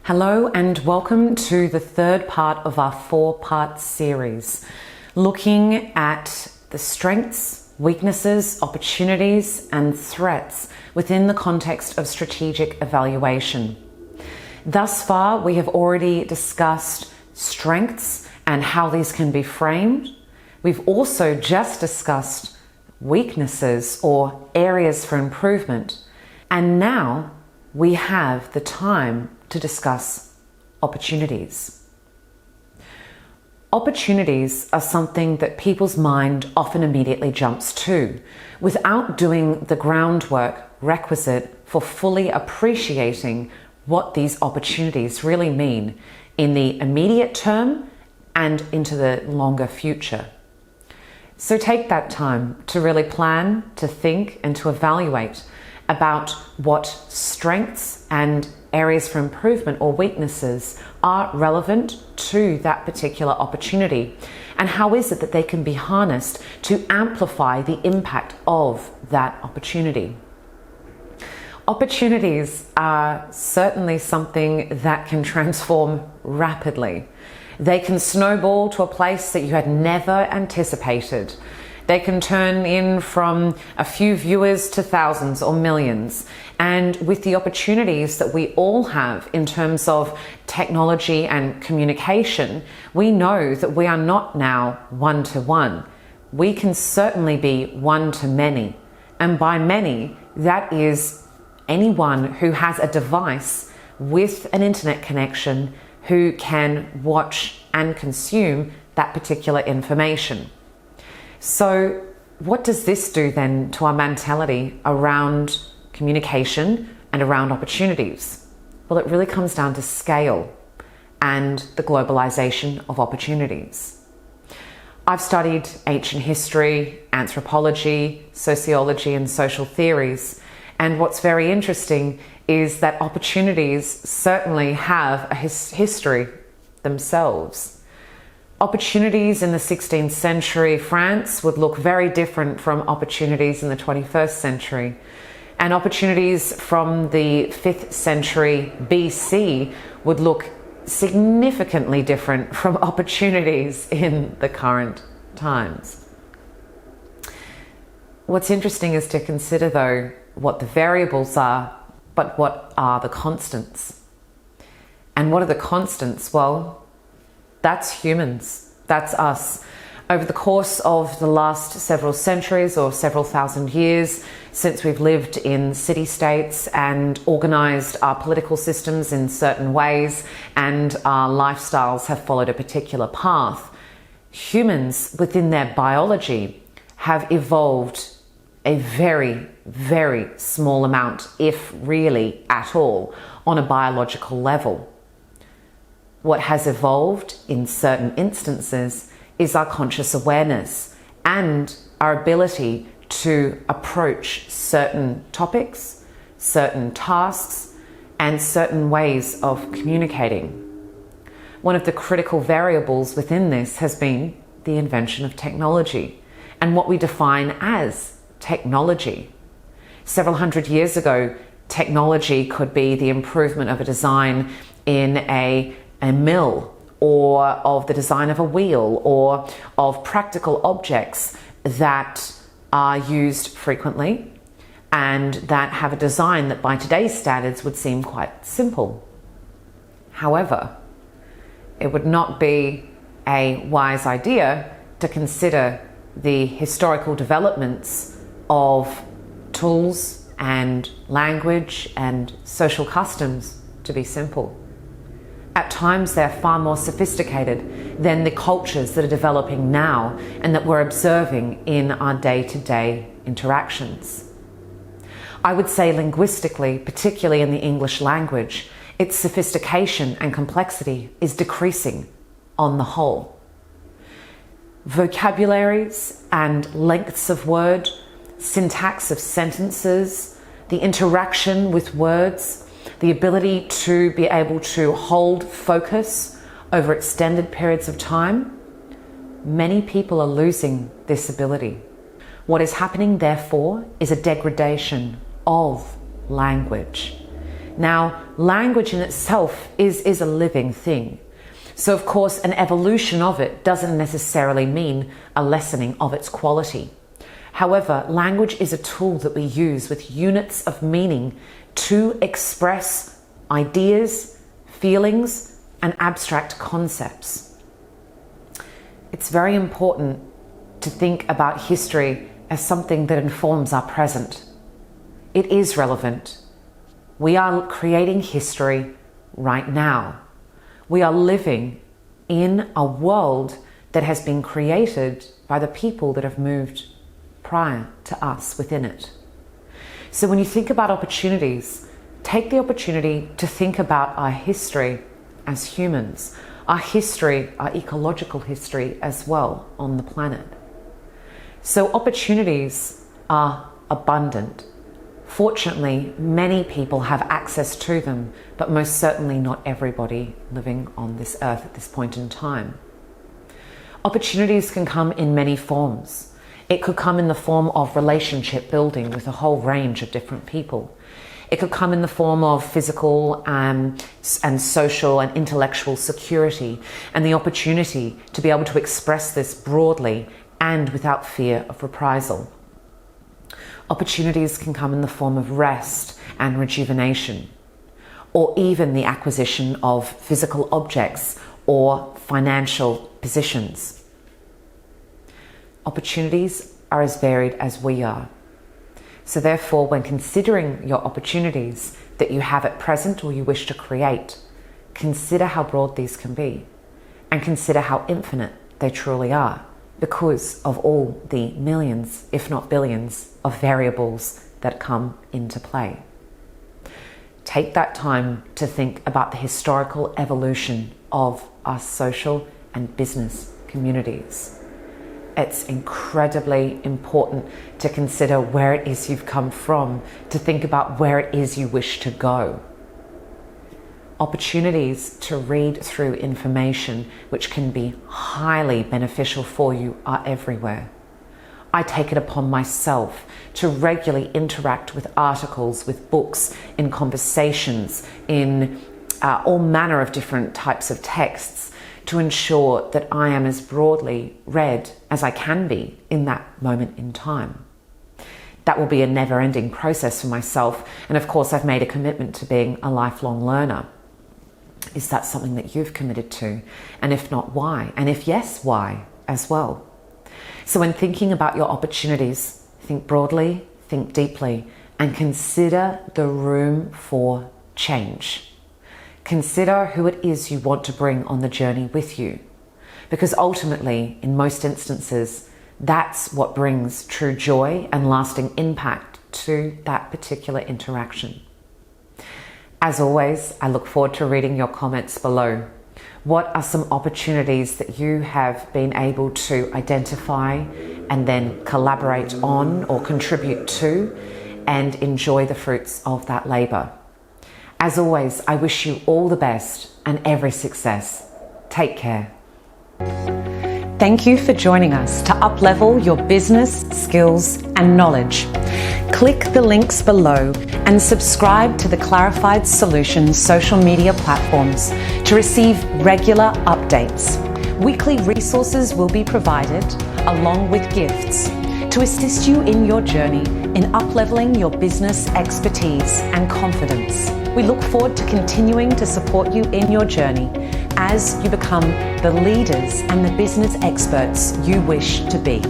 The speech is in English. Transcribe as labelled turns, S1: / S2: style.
S1: Hello and welcome to the third part of our four-part series, looking at the strengths, weaknesses, opportunities, and threats within the context of strategic evaluation. Thus far, we have already discussed strengths and how these can be framed. We've also just discussed weaknesses or areas for improvement. And now we have the time to discuss opportunities. Opportunities are something that people's mind often immediately jumps to without doing the groundwork requisite for fully appreciating what these opportunities really mean in the immediate term and into the longer future. So take that time to really plan, to think, and to evaluate about what strengths and areas for improvement or weaknesses are relevant to that particular opportunity, and how is it that they can be harnessed to amplify the impact of that opportunity. Opportunities are certainly something that can transform rapidly. They can snowball to a place that you had never anticipated. They can turn in from a few viewers to thousands or millions. And with the opportunities that we all have in terms of technology and communication, we know that we are not now one-to-one. We can certainly be one-to-many. And by many, that is anyone who has a device with an internet connection who can watch and consume that particular information. So what does this do then to our mentality around communication and around opportunities? Well, it really comes down to scale and the globalization of opportunities. I've studied ancient history, anthropology, sociology, and social theories. And what's very interesting is that opportunities certainly have a history themselves. Opportunities in the 16th century France would look very different from opportunities in the 21st century. And opportunities from the 5th century BC would look significantly different from opportunities in the current times. What's interesting is to consider, though, what the variables are, but what are the constants? And what are the constants? Well, that's humans, that's us. Over the course of the last several centuries or several thousand years, since we've lived in city-states and organized our political systems in certain ways and our lifestyles have followed a particular path, humans within their biology have evolved a very, very small amount, if really at all, on a biological level. What has evolved in certain instances is our conscious awareness and our ability to approach certain topics, certain tasks, and certain ways of communicating. One of the critical variables within this has been the invention of technology and what we define as technology. Several hundred years ago, technology could be the improvement of a design in a mill, or of the design of a wheel, or of practical objects that are used frequently and that have a design that by today's standards would seem quite simple. However, it would not be a wise idea to consider the historical developments of tools and language and social customs to be simple. At times, they're far more sophisticated than the cultures that are developing now and that we're observing in our day-to-day interactions. I would say linguistically, particularly in the English language, its sophistication and complexity is decreasing on the whole. Vocabularies and lengths of word, syntax of sentences, the interaction with words, the ability to be able to hold focus over extended periods of time, many people are losing this ability. What is happening, therefore, is a degradation of language. Now, language in itself is a living thing. So, of course, an evolution of it doesn't necessarily mean a lessening of its quality. However, language is a tool that we use with units of meaning to express ideas, feelings, and abstract concepts. It's very important to think about history as something that informs our present. It is relevant. We are creating history right now. We are living in a world that has been created by the people that have moved prior to us within it. So when you think about opportunities, take the opportunity to think about our history as humans, our history, our ecological history as well on the planet. So opportunities are abundant. Fortunately, many people have access to them, but most certainly not everybody living on this earth at this point in time. Opportunities can come in many forms. It could come in the form of relationship building with a whole range of different people. It could come in the form of physical and social and intellectual security and the opportunity to be able to express this broadly and without fear of reprisal. Opportunities can come in the form of rest and rejuvenation, or even the acquisition of physical objects or financial positions. Opportunities are as varied as we are. So therefore, when considering your opportunities that you have at present or you wish to create, consider how broad these can be and consider how infinite they truly are, because of all the millions, if not billions, of variables that come into play. Take that time to think about the historical evolution of our social and business communities. It's incredibly important to consider where it is you've come from, to think about where it is you wish to go. Opportunities to read through information which can be highly beneficial for you are everywhere. I take it upon myself to regularly interact with articles, with books, in conversations, in all manner of different types of texts to ensure that I am as broadly read as I can be in that moment in time. That will be a never-ending process for myself, and of course I've made a commitment to being a lifelong learner. Is that something that you've committed to? And if not, why? And if yes, why as well? So when thinking about your opportunities, think broadly, think deeply, and consider the room for change. Consider who it is you want to bring on the journey with you. Because ultimately, in most instances, that's what brings true joy and lasting impact to that particular interaction. As always, I look forward to reading your comments below. What are some opportunities that you have been able to identify and then collaborate on or contribute to and enjoy the fruits of that labor? As always, I wish you all the best and every success. Take care. Thank you for joining us to uplevel your business, skills, and knowledge. Click the links below and subscribe to the Clarified Solutions social media platforms to receive regular updates. Weekly resources will be provided along with gifts to assist you in your journey in upleveling your business expertise and confidence. We look forward to continuing to support you in your journey as you become the leaders and the business experts you wish to be.